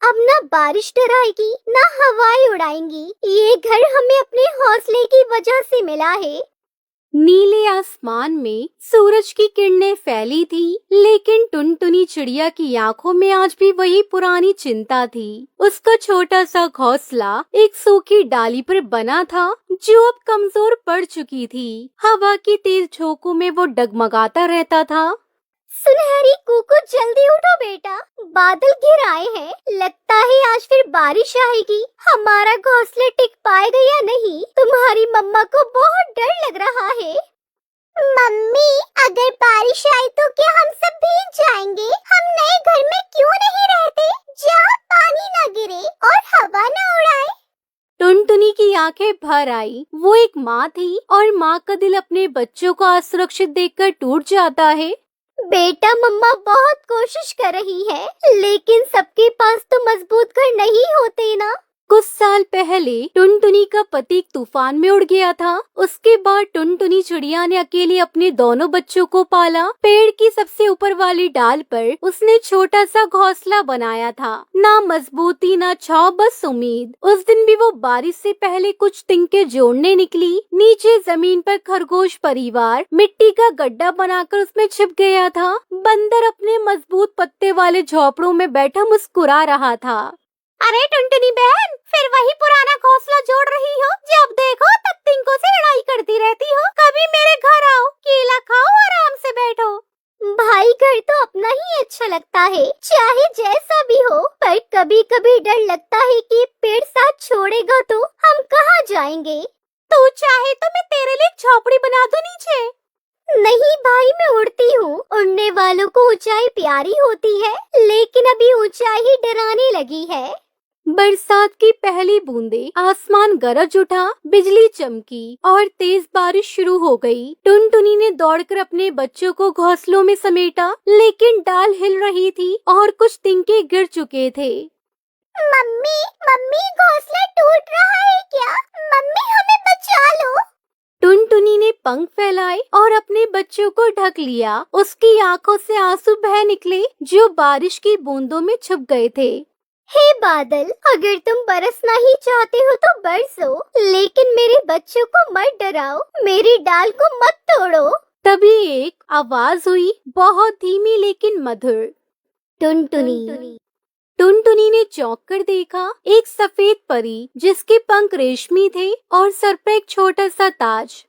अब ना बारिश डराएगी ना हवाएं उड़ाएंगी। ये घर हमें अपने हौसले की वजह से मिला है। नीले आसमान में सूरज की किरणें फैली थी, लेकिन टुनटुनी चिड़िया की आंखों में आज भी वही पुरानी चिंता थी। उसका छोटा सा घोंसला एक सूखी डाली पर बना था, जो अब कमजोर पड़ चुकी थी। हवा की तेज झोंकों में वो डगमगाता रहता था। सुनहरी कुकू, जल्दी उठो बेटा, बादल घिर आए हैं। लगता है आज फिर बारिश आएगी। हमारा घोंसला टिक पाएगा या नहीं? तुम्हारी मम्मा को बहुत डर लग रहा है। मम्मी, अगर बारिश आई तो क्या हम सब भीग जाएंगे? हम नए घर में क्यों नहीं रहते, जहाँ पानी न गिरे और हवा न उड़ाए? टुनटुनी की आंखें भर आई। वो एक माँ थी और माँ का दिल अपने बच्चों को असुरक्षित देखकर टूट जाता है। बेटा, मम्मा बहुत कोशिश कर रही है, लेकिन सबके पास तो मजबूत घर नहीं होते ना। कुछ साल पहले टुनटुनी का पति एक तूफान में उड़ गया था। उसके बाद टुनटुनी चिड़िया ने अकेले अपने दोनों बच्चों को पाला। पेड़ की सबसे ऊपर वाली डाल पर उसने छोटा सा घोंसला बनाया था। ना मजबूती ना छाव, बस उम्मीद। उस दिन भी वो बारिश से पहले कुछ तिनके जोड़ने निकली। नीचे जमीन पर खरगोश परिवार मिट्टी का गड्ढा बनाकर उसमें छिप गया था। बंदर अपने मजबूत पत्ते वाले झोपड़ों में बैठा मुस्कुरा रहा था। अरे टुनटुनी बहन, फिर वही पुराना घोंसला जोड़ रही हो? जब देखो तब तिनकों से लड़ाई करती रहती हो। कभी मेरे घर आओ, केला खाओ, आराम से बैठो। भाई, घर तो अपना ही अच्छा लगता है, चाहे जैसा भी हो। पर कभी कभी डर लगता है कि पेड़ साथ छोड़ेगा तो हम कहाँ जाएंगे? तू चाहे तो मैं तेरे लिए झोपड़ी बना दूं नीचे। नहीं भाई, मैं उड़ती हूँ। उड़ने वालों को ऊंचाई प्यारी होती है, लेकिन अभी ऊंचाई डराने लगी है। बरसात की पहली बूंदें, आसमान गरज उठा, बिजली चमकी और तेज बारिश शुरू हो गई। टुनटुनी ने दौड़कर अपने बच्चों को घोंसलों में समेटा, लेकिन डाल हिल रही थी और कुछ तिनके गिर चुके थे। मम्मी, मम्मी, घोंसला टूट रहा है क्या? मम्मी, हमें बचा लो। टुनटुनी ने पंख फैलाए और अपने बच्चों को ढक लिया। उसकी आंखों से आंसू बह निकले, जो बारिश की बूंदों में छुप गए थे। हे बादल, अगर तुम बरसना ही चाहते हो तो बरसो, लेकिन मेरे बच्चों को मत डराओ, मेरी डाल को मत तोड़ो। तभी एक आवाज हुई, बहुत धीमी लेकिन मधुर। टुनटुनी। टुनटुनी ने चौंक कर देखा। एक सफेद परी जिसके पंख रेशमी थे और सर पर एक छोटा सा ताज।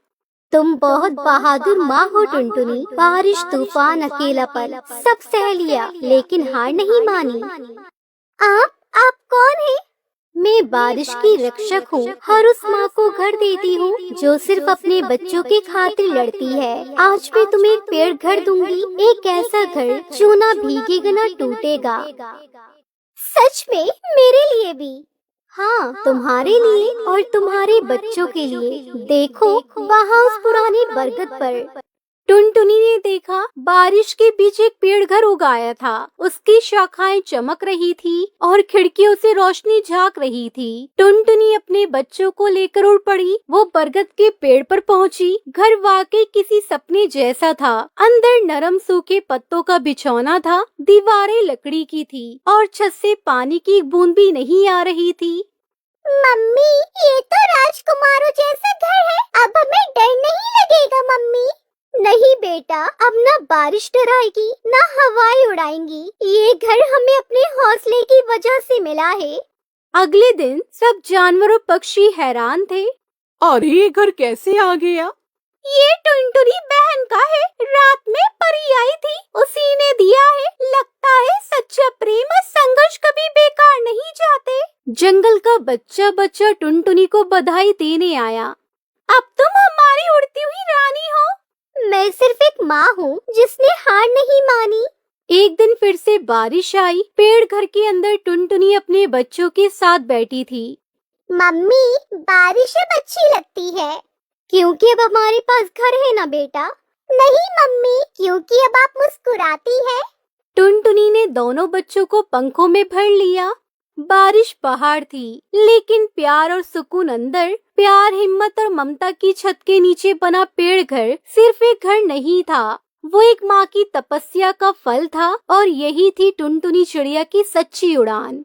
तुम बहुत बहादुर माँ हो टुनटुनी। बारिश, तूफान, अकेलापन सब सह लिया, लेकिन हार नहीं मानी। आप कौन है? मैं बारिश की रक्षक हूँ। हर उस माँ को घर देती हूँ जो सिर्फ अपने बच्चों की खातिर लड़ती है। आज मैं तुम्हें एक पेड़ घर दूंगी, एक ऐसा घर जो ना भीगेगा ना टूटेगा। सच में? मेरे लिए भी? हाँ, तुम्हारे लिए और तुम्हारे बच्चों के लिए। देखो, वहाँ उस पुराने बरगद पर। टुनटुनी ने देखा, बारिश के बीच एक पेड़ घर उगाया था। उसकी शाखाएं चमक रही थी और खिड़कियों से रोशनी झांक रही थी। टुनटुनी अपने बच्चों को लेकर उड़ पड़ी। वो बरगद के पेड़ पर पहुंची। घर वाकई किसी सपने जैसा था। अंदर नरम सूखे पत्तों का बिछौना था, दीवारें लकड़ी की थी और छत से पानी की एक बूंद भी नहीं आ रही थी। मम्मी, ये तो राजकुमारों जैसा घर है। अब हमें डर नहीं लगेगा मम्मी? नहीं बेटा, अब ना बारिश डराएगी ना हवाएं उड़ाएंगी। ये घर हमें अपने हौसले की वजह से मिला है। अगले दिन सब जानवर और पक्षी हैरान थे। अरे, ये घर कैसे आ गया? ये टुनटुनी बहन का है। रात में परी आई थी, उसी ने दिया है। लगता है सच्चा प्रेम और संघर्ष कभी बेकार नहीं जाते। जंगल का बच्चा बच्चा टुनटुनी को बधाई देने आया। अब तुम हमारी उड़ती हुई रानी हो। मैं सिर्फ एक माँ हूँ जिसने हार नहीं मानी। एक दिन फिर से बारिश आई। पेड़ घर के अंदर टुनटुनी अपने बच्चों के साथ बैठी थी। मम्मी, बारिश अब अच्छी लगती है, क्योंकि अब हमारे पास घर है ना बेटा? नहीं मम्मी, क्योंकि अब आप मुस्कुराती है। टुनटुनी ने दोनों बच्चों को पंखों में भर लिया। बारिश पहाड़ थी, लेकिन प्यार और सुकून अंदर। प्यार, हिम्मत और ममता की छत के नीचे बना पेड़ घर सिर्फ एक घर नहीं था, वो एक माँ की तपस्या का फल था। और यही थी टुनटुनी चिड़िया की सच्ची उड़ान।